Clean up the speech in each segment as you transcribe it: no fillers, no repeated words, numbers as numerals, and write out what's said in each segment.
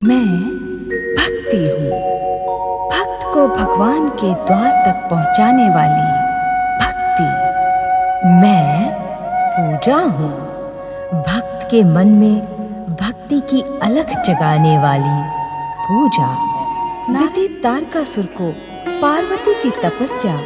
मैं भक्ति हूँ, भक्त को भगवान के द्वार तक पहुँचाने वाली भक्ति। मैं पूजा हूँ, भक्त के मन में भक्ति की अलख जगाने वाली पूजा। नारदी तारकासुर को पार्वती की तपस्या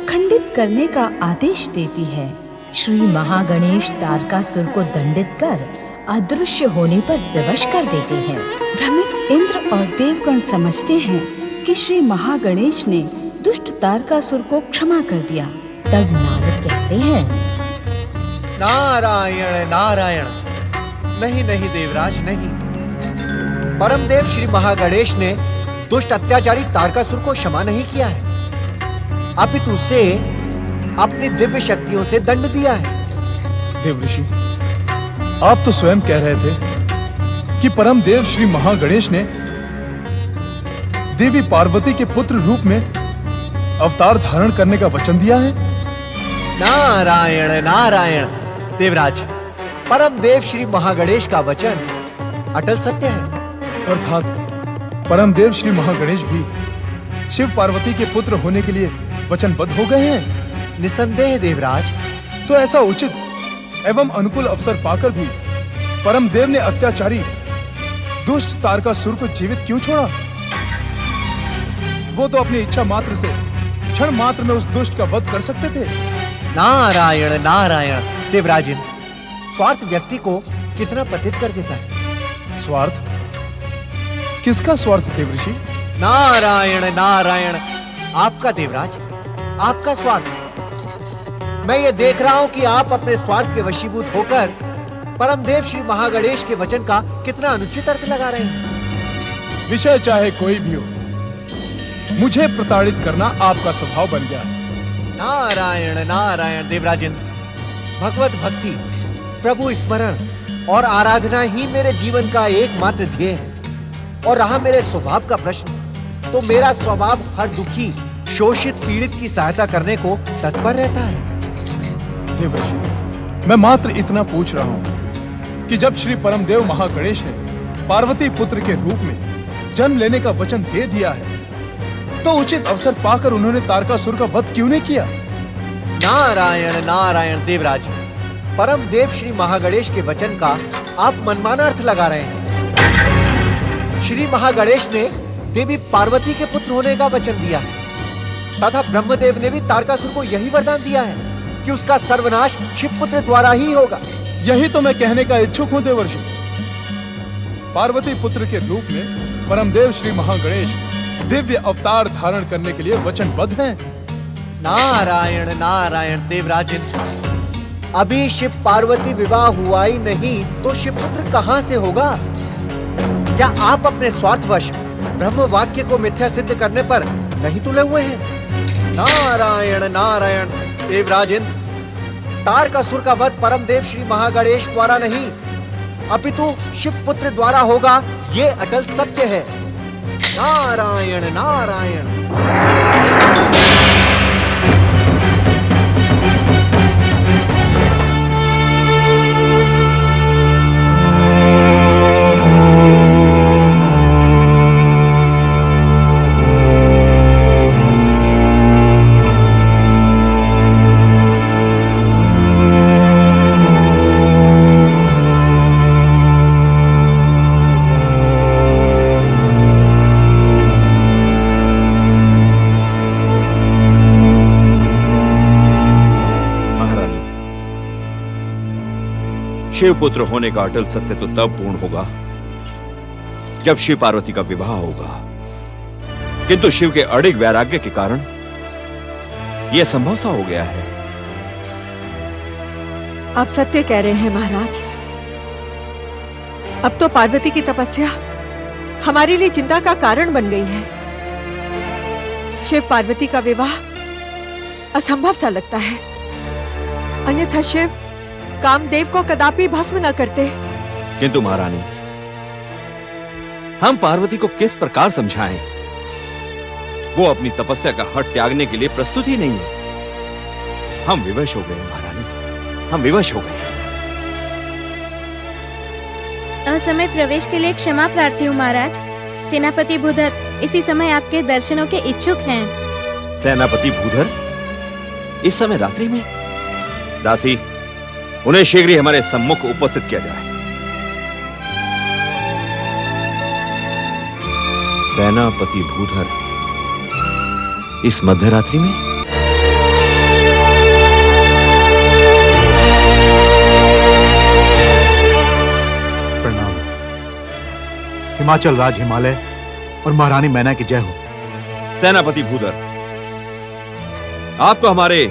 खंडित करने का आदेश देती है। श्री महागणेश तारकासुर को दंडित कर अदृश्य होने पर विवश कर देते हैं। भ्रमित इंद्र और देवगण समझते हैं कि श्री महागणेश ने दुष्ट तारकासुर को क्षमा कर दिया। तब नारद कहते हैं, नारायण नारायण। नहीं नहीं देवराज नहीं, परमदेव श्री महागणेश ने दुष्ट अत्याचारी तारकासुर को क्षमा नहीं किया है, अपितु उसे अपनी दिव्य शक्तियों से दंड दिया है। देवऋषि, आप तो स्वयं कह रहे थे कि परम देव श्री महागणेश ने देवी पार्वती के पुत्र रूप में अवतार धारण करने का वचन दिया है। नारायण नारायण देवराज, परम देव श्री महागणेश का वचन अटल सत्य है। अर्थात परम देव श्री महागणेश भी शिव पार्वती के पुत्र होने के लिए वचनबद्ध हो गए हैं। निसंदेह देवराज। तो ऐसा उचित एवं अनुकूल अवसर पाकर भी परम देव ने अत्याचारी दुष्ट तारकासुर को जीवित क्यों छोड़ा? वो तो अपनी इच्छा मात्र से क्षण मात्र में उस दुष्ट का वध कर सकते थे। नारायण नारायण देवराज इंद्र, स्वार्थ व्यक्ति को कितना पतित कर देता है। स्वार्थ? किसका स्वार्थ देवऋषि? नारायण नारायण आपका देवराज, आपका स्वार्थ। मैं ये देख रहा हूं कि आप अपने स्वार्थ के वशीभूत होकर परमदेव श्री महागणेश के वचन का कितना अनुचित अर्थ लगा रहे हैं। विषय चाहे कोई भी हो, मुझे प्रताड़ित करना आपका स्वभाव बन गया है। नारायण नारायण देवराजेंद्र, भगवत भक्ति, प्रभु स्मरण और आराधना ही मेरे जीवन का एकमात्र ध्येय है। और रहा मेरे स्वभाव का प्रश्न, तो मेरा स्वभाव हर दुखी, शोषित, पीड़ित की सहायता करने को तत्पर रहता है। देवऋषि, मैं मात्र इतना पूछ रहा हूं कि जब श्री परमदेव महागणेश ने पार्वती पुत्र के रूप में जन्म लेने का वचन दे दिया है, तो उचित अवसर पाकर उन्होंने तारकासुर का वध क्यों नहीं किया? नारायण नारायण देवराज, परम देव श्री महागणेश के वचन का आप मनमाना अर्थ लगा रहे हैं। श्री महागणेश ने देवी पार्वती के पुत्र होने का वचन दिया है तथा ब्रह्मदेव ने भी तारकासुर को यही वरदान दिया है कि उसका सर्वनाश शिवपुत्र द्वारा ही होगा। यही तो मैं कहने का इच्छुक हूं देवर्षि। पार्वती पुत्र के रूप में परमदेव श्री महागणेश दिव्य अवतार धारण करने के लिए वचनबद्ध हैं। नारायण नारायण देवराजेंद्र, अभी शिव पार्वती विवाह हुआ ही नहीं तो शिवपुत्र कहां से होगा? क्या आप अपने स्वार्थवश ब्रह्म वाक्य को मिथ्या सिद्ध करने पर नहीं तुले हुए हैं? नारायण नारायण देवराजेंद्र, तारकासुर का वध परमदेव श्री महागणेश द्वारा नहीं अपितु शिवपुत्र द्वारा होगा, ये अटल सत्य है। नारायण नारायण। शिवपुत्र होने का अटल सत्य तो तब पूर्ण होगा जब शिव पार्वती का विवाह होगा, किंतु शिव के अड़िग वैराग्य के कारण यह संभव सा हो गया है। आप सत्य कह रहे हैं महाराज। अब तो पार्वती की तपस्या हमारे लिए चिंता का कारण बन गई है। शिव पार्वती का विवाह असंभव सा लगता है, अन्यथा शिव कामदेव को कदापि भस्म न करते। किंतु महारानी, हम पार्वती को किस प्रकार समझाएं? वो अपनी तपस्या का हट त्यागने के लिए प्रस्तुत ही नहीं है। हम विवश हो गए महारानी, हम विवश हो गए। असमय प्रवेश के लिए क्षमा प्रार्थी हूँ महाराज। सेनापति भूधर इसी समय आपके दर्शनों के इच्छुक हैं। सेनापति भूधर इस समय रात्रि में? दासी, उन्हें शीघ्र ही हमारे सम्मुख उपस्थित किया जाए। सेनापति भूधर इस मध्यरात्रि में? प्रणाम। हिमाचल राज हिमालय और महारानी मैना की जय हो। सेनापति भूधर, आपको हमारे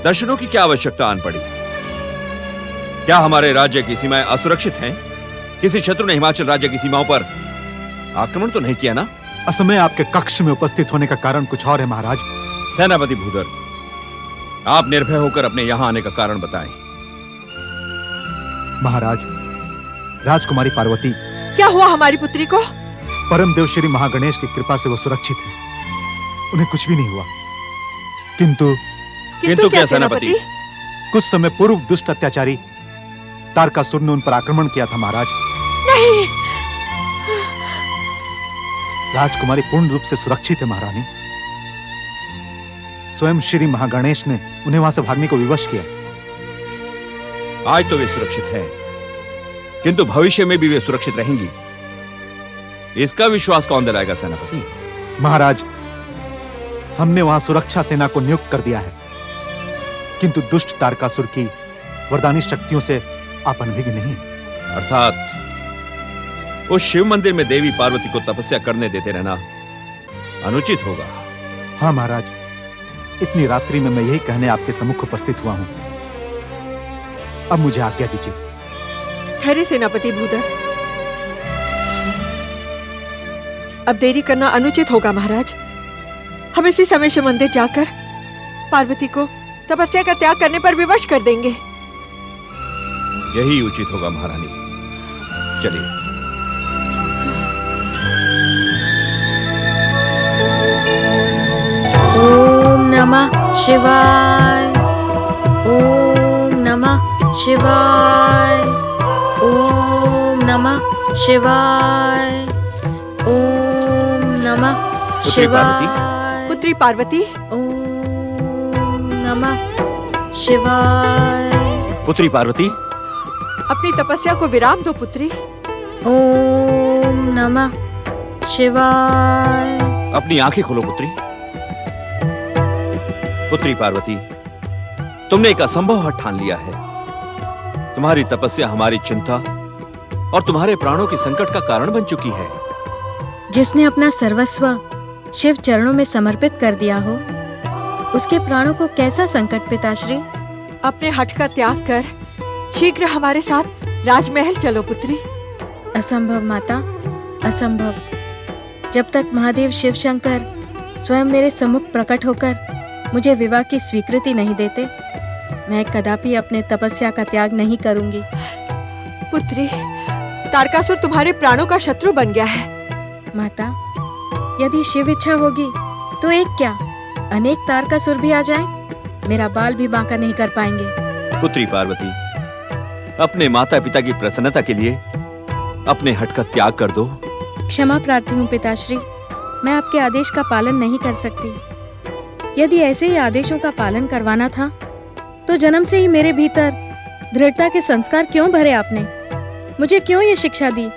दर्शनों की क्या आवश्यकता आन पड़ी? क्या हमारे राज्य की सीमाएं असुरक्षित हैं? किसी शत्रु ने हिमाचल राज्य की सीमाओं पर आक्रमण तो नहीं किया ना? असमय आपके कक्ष में उपस्थित होने का कारण कुछ और है महाराज। सेनापति भूधर, आप निर्भय होकर अपने यहां आने का कारण बताएं। महाराज, राजकुमारी पार्वती, क्या हुआ हमारी पुत्री को? परम देव श्री महागणेश की कृपा से वो सुरक्षित है, उन्हें कुछ भी नहीं हुआ। किंतु किंतु क्या सेनापति? कुछ समय पूर्व दुष्ट अत्याचारी तारकासुर ने उन पर आक्रमण किया था महाराज। नहीं। राजकुमारी पूर्ण रूप से सुरक्षित है महारानी। स्वयं श्री महागणेश ने उन्हें वहां से भागने को विवश किया। आज तो वे सुरक्षित हैं, किंतु भविष्य में भी वे सुरक्षित रहेंगी, इसका विश्वास कौन दिलाएगा सेनापति? महाराज, हमने वहां सुरक्षा सेना को नियुक्त कर दिया है, किंतु दुष्ट तारकासुर की वरदानी शक्तियों से आप अनभिज्ञ नहीं। अर्थात उस शिव मंदिर में देवी पार्वती को तपस्या करने देते रहना अनुचित होगा। हाँ महाराज, इतनी रात्रि में मैं यही कहने आपके सम्मुख उपस्थित हुआ हूं। अब मुझे आज्ञा दीजिए। खैर सेनापति भूधर, अब देरी करना अनुचित होगा महाराज। हम इसी समय शिव मंदिर जाकर पार्वती को तपस्या का त्याग करने पर विवश कर देंगे। यही उचित होगा महारानी। चलिए। ओम नमः शिवाय। ओम नमः शिवाय। ओम नमः शिवाय। ओम नमः पुत्री शिवाय। पुत्री पार्वती, ओम नमः शिवाय। पुत्री पार्वती, अपनी तपस्या को विराम दो पुत्री। ओम नमः शिवाय। अपनी आंखें खोलो पुत्री। पुत्री पार्वती, तुमने एक असंभव हठ ठान लिया है। तुम्हारी तपस्या हमारी चिंता और तुम्हारे प्राणों के संकट का कारण बन चुकी है। जिसने अपना सर्वस्व शिव चरणों में समर्पित कर दिया हो, उसके प्राणों को कैसा संकट पिताश्री? अपने हठ का त्याग कर शीघ्र हमारे साथ राजमहल चलो पुत्री। असंभव माता, असंभव। जब तक महादेव शिव शंकर स्वयं मेरे सम्मुख प्रकट होकर मुझे विवाह की स्वीकृति नहीं देते, मैं कदापि अपने तपस्या का त्याग नहीं करूंगी। पुत्री, तारकासुर तुम्हारे प्राणों का शत्रु बन गया है। माता, यदि शिव इच्छा होगी तो एक क्या, अनेक तारकासुर भी आ जाएं, मेरा बाल भी बांका नहीं कर पाएंगे। पुत्री पार्वती, अपने माता पिता की प्रसन्नता के लिए अपने हठ का त्याग कर दो। क्षमा प्रार्थी हूँ पिताश्री, मैं आपके आदेश का पालन नहीं कर सकती। यदि ऐसे ही आदेशों का पालन करवाना था तो जन्म से ही मेरे भीतर दृढ़ता के संस्कार क्यों भरे आपने? मुझे क्यों ये शिक्षा दी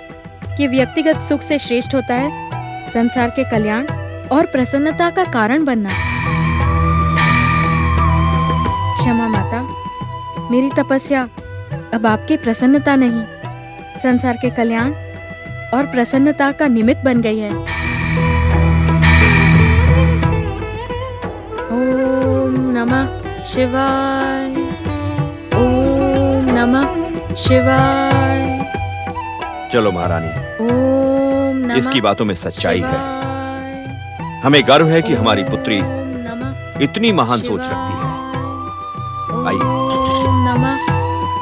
कि व्यक्तिगत सुख से श्रेष्ठ होता है संसार के कल्याण और प्रसन्नता का कारण बनना? क्षमा माता, मेरी तपस्या अब आपकी प्रसन्नता नहीं, संसार के कल्याण और प्रसन्नता का निमित्त बन गई है। ओम नमः शिवाय। ओम नमः शिवाय। चलो महारानी, ओम नमः इसकी बातों में सच्चाई है। शिवाय। हमें गर्व है कि हमारी पुत्री ओम नमः इतनी महान सोच रखती है। आइए। ओम नमः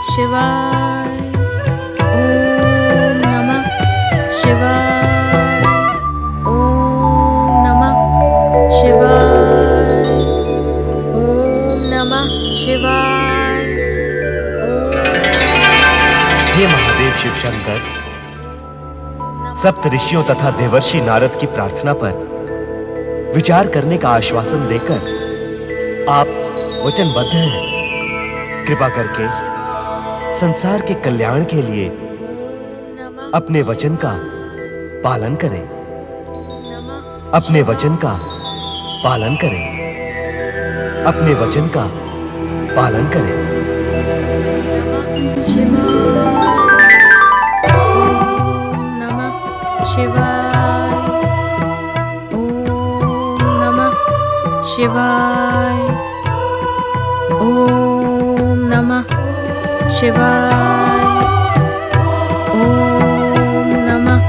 शिवाय। ओम नमः शिवाय। ओम नमः शिवाय। ओम नमः शिवाय। हे महादेव शिव शंकर, सप्त ऋषियों तथा देवर्षि नारद की प्रार्थना पर विचार करने का आश्वासन देकर आप वचनबद्ध हैं। कृपा करके संसार के कल्याण के लिए अपने वचन का पालन करें। अपने वचन का पालन करें। अपने वचन का पालन करें। शिवाय। ओम नमः शिवाय। ओम नमः शिवाय। ओम नमः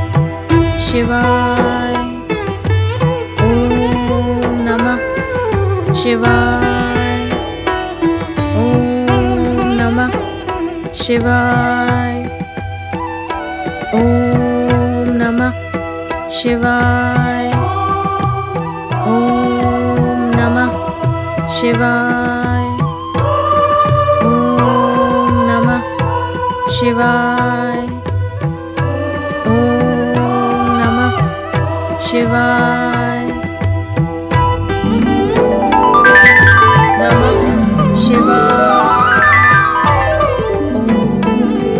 शिवाय। ओम नमः शिवाय। ओम नमः शिवाय। ओम नमः शिवाय। ओम नमः शिवाय। ओम नमः शिवाय।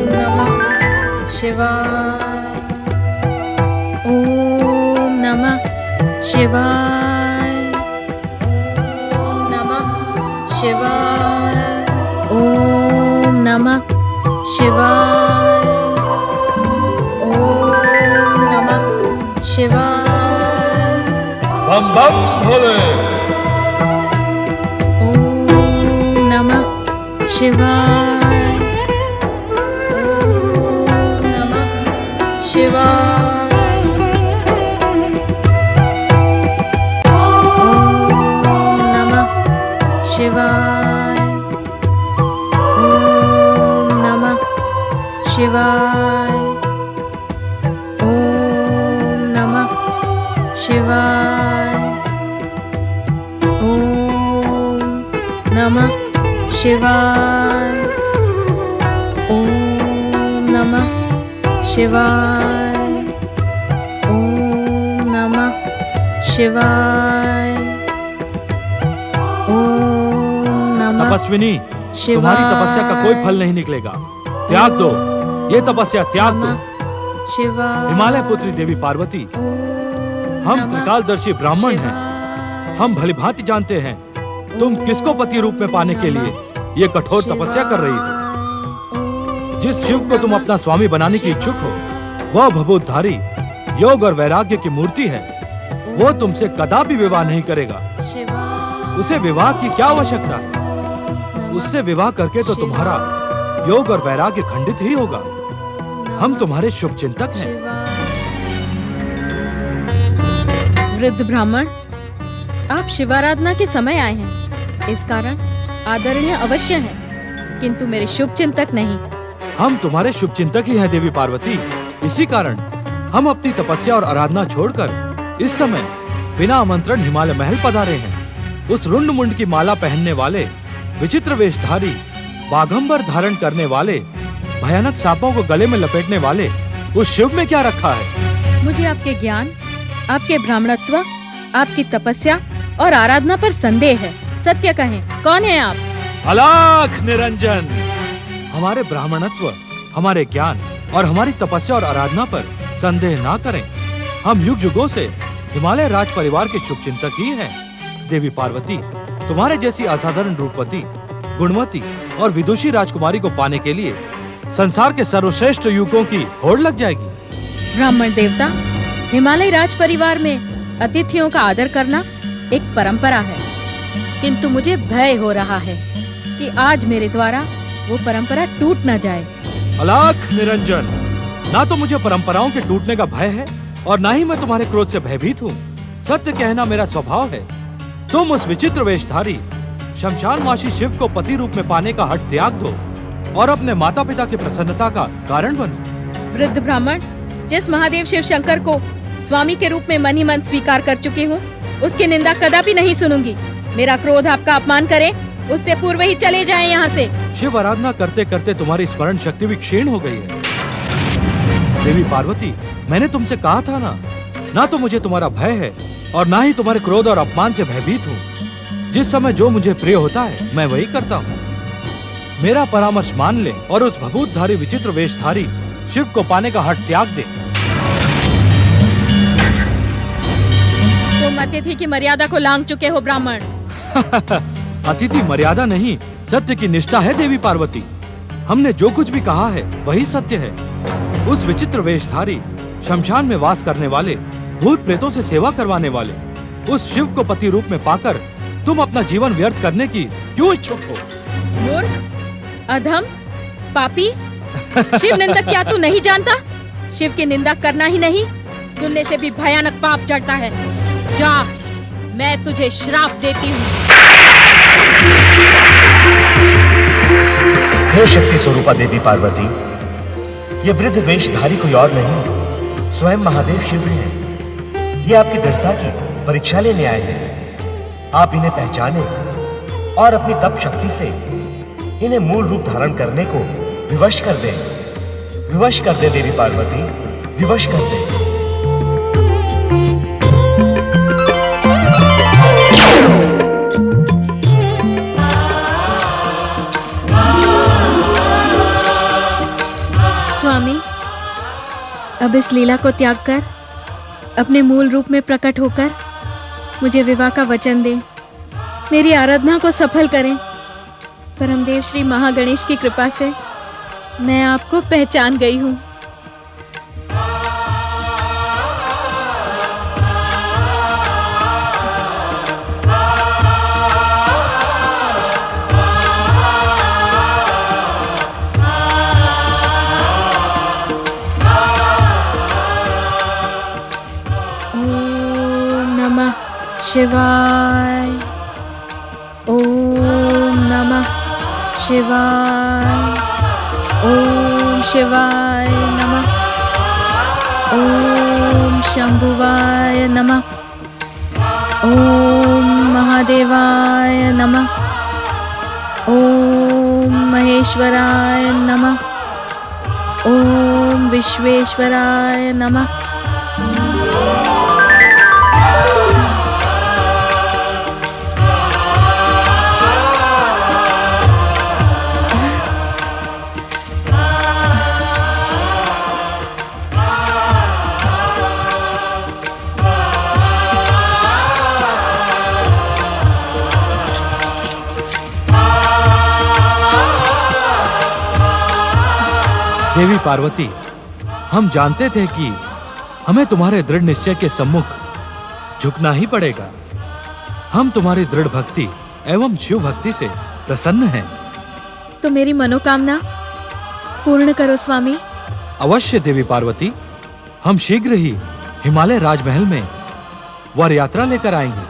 नमः शिवाय। ओम नमः शिवाय। ओम नमः शिवाय। ओम नमः शिवाय। ओम नमः शिवाय। बम बम भोले। ओम नमः शिवाय। ओम नमः शिवाय। ओम नमः शिवाय। ओम नमः शिवाय। ओम नमः शिवाय। ओम नमः शिवाय। ओम नमः शिवाय। ओम नमः शिवाय। ओम नमः तपस्विनी, तुम्हारी तपस्या का कोई फल नहीं निकलेगा। त्याग दो, ये तपस्या त्याग दो। शिवाय। हिमालय पुत्री देवी पार्वती, हम त्रिकालदर्शी ब्राह्मण हैं। हम भलीभांति जानते हैं तुम किसको पति रूप में पाने के लिए ये कठोर तपस्या कर रही हो। जिस शिव को तुम अपना स्वामी बनाने की इच्छुक हो, वह भभूतधारी योग और वैराग्य की मूर्ति है। वो तुमसे कदापि विवाह नहीं करेगा। उसे विवाह की क्या आवश्यकता है? उससे विवाह करके तो तुम्हारा योग और वैराग्य खंडित ही होगा। हम तुम्हारे शुभ चिंतक हैं। वृद्ध ब्राह्मण, आप शिवाराधना के समय आए हैं, इस कारण आदरणीय अवश्य हैं, किंतु मेरे शुभ चिंतक नहीं। हम तुम्हारे शुभ चिंतक ही हैं देवी पार्वती। इसी कारण हम अपनी तपस्या और आराधना छोड़कर इस समय बिना आमंत्रण हिमालय महल पधारे हैं। उस रुंड मुंड की माला पहनने वाले, विचित्र वेशधारी, बाघंबर धारण करने वाले, भयानक सांपों को गले में लपेटने वाले उस शिव में क्या रखा है? मुझे आपके ज्ञान, आपके ब्राह्मणत्व, आपकी तपस्या और आराधना पर संदेह है। सत्य कहें, कौन है आप? अलाख निरंजन, हमारे ब्राह्मणत्व, हमारे ज्ञान और हमारी तपस्या और आराधना पर संदेह ना करें। हम युग युगों से हिमालय राज परिवार के शुभ चिंतक ही हैं। देवी पार्वती, तुम्हारे जैसी असाधारण रूपवती, गुणवती और विदुषी राजकुमारी को पाने के लिए संसार के सर्वश्रेष्ठ युवकों की होड़ लग जाएगी। ब्राह्मण देवता, हिमालय राज परिवार में अतिथियों का आदर करना एक परंपरा है, किंतु मुझे भय हो रहा है कि आज मेरे द्वारा वो परंपरा टूट न जाए। अलाख निरंजन, ना तो मुझे परंपराओं के टूटने का भय है और ना ही मैं तुम्हारे क्रोध से भयभीत हूँ। सत्य कहना मेरा स्वभाव है। तुम उस विचित्र वेशधारी शमशानवासी शिव को पति रूप में पाने का हठ त्याग दो और अपने माता पिता की प्रसन्नता का कारण बनो। वृद्ध ब्राह्मण, जिस महादेव शिव शंकर को स्वामी के रूप में मन ही मन स्वीकार कर चुकी हूँ, उसकी निंदा कदापि नहीं सुनूंगी। मेरा क्रोध आपका अपमान करे, उससे पूर्व ही चले जाएं यहाँ से। शिव आराधना करते करते तुम्हारी स्मरण शक्ति भी क्षीण हो गई है। देवी पार्वती, मैंने तुमसे कहा था ना तो मुझे तुम्हारा भय है और ना ही तुम्हारे क्रोध और अपमान से भयभीत हूँ। जिस समय जो मुझे प्रिय होता है मैं वही करता हूँ। मेरा परामर्श मान ले और उस भभूतधारी विचित्र वेशधारी शिव को पाने का हठ त्याग दे। तुम अतिथि की मर्यादा को लांघ चुके हो ब्राह्मण। अतिथि मर्यादा नहीं, सत्य की निष्ठा है देवी पार्वती। हमने जो कुछ भी कहा है वही सत्य है। उस विचित्र वेशधारी, शमशान में वास करने वाले, भूत प्रेतों से सेवा करवाने वाले उस शिव को पति रूप में पाकर तुम अपना जीवन व्यर्थ करने की क्यों इच्छुक हो? मूर्ख, अधम, पापी, शिव निंदक क्या तू नहीं जानता? शिव की निंदा करना ही नहीं, सुनने से भी भयानक पाप चढ़ता है। जा, मैं तुझे श्राप देती हूँ। हे शक्ति स्वरूपा देवी पार्वती, ये वृद्ध वेशधारी कोई और नहीं, स्वयं महादेव शिव हैं। ये आपकी दृढ़ता की परीक्षा लेने आए हैं। आप इन्हें पहचाने और अपनी तप शक्ति से इन्हें मूल रूप धारण करने को विवश कर दें। विवश कर दे देवी पार्वती, विवश कर दे। स्वामी, अब इस लीला को त्याग कर अपने मूल रूप में प्रकट होकर मुझे विवाह का वचन दें। मेरी आराधना को सफल करें। परमदेव श्री महागणेश की कृपा से मैं आपको पहचान गई हूँ। शिवाय, ओम नमः शिवाय, ओम शिवाय नमः, ओम शंभुवाय नमः, ओम महादेवाय नमः, ओम महेश्वराय नमः, ओम विश्वेश्वराय नमः। देवी पार्वती, हम जानते थे कि हमें तुम्हारे दृढ़ निश्चय के सम्मुख झुकना ही पड़ेगा। हम तुम्हारी दृढ़ भक्ति एवं शिव भक्ति से प्रसन्न हैं। तो मेरी मनोकामना पूर्ण करो स्वामी। अवश्य देवी पार्वती, हम शीघ्र ही हिमालय राजमहल में वर यात्रा लेकर आएंगे।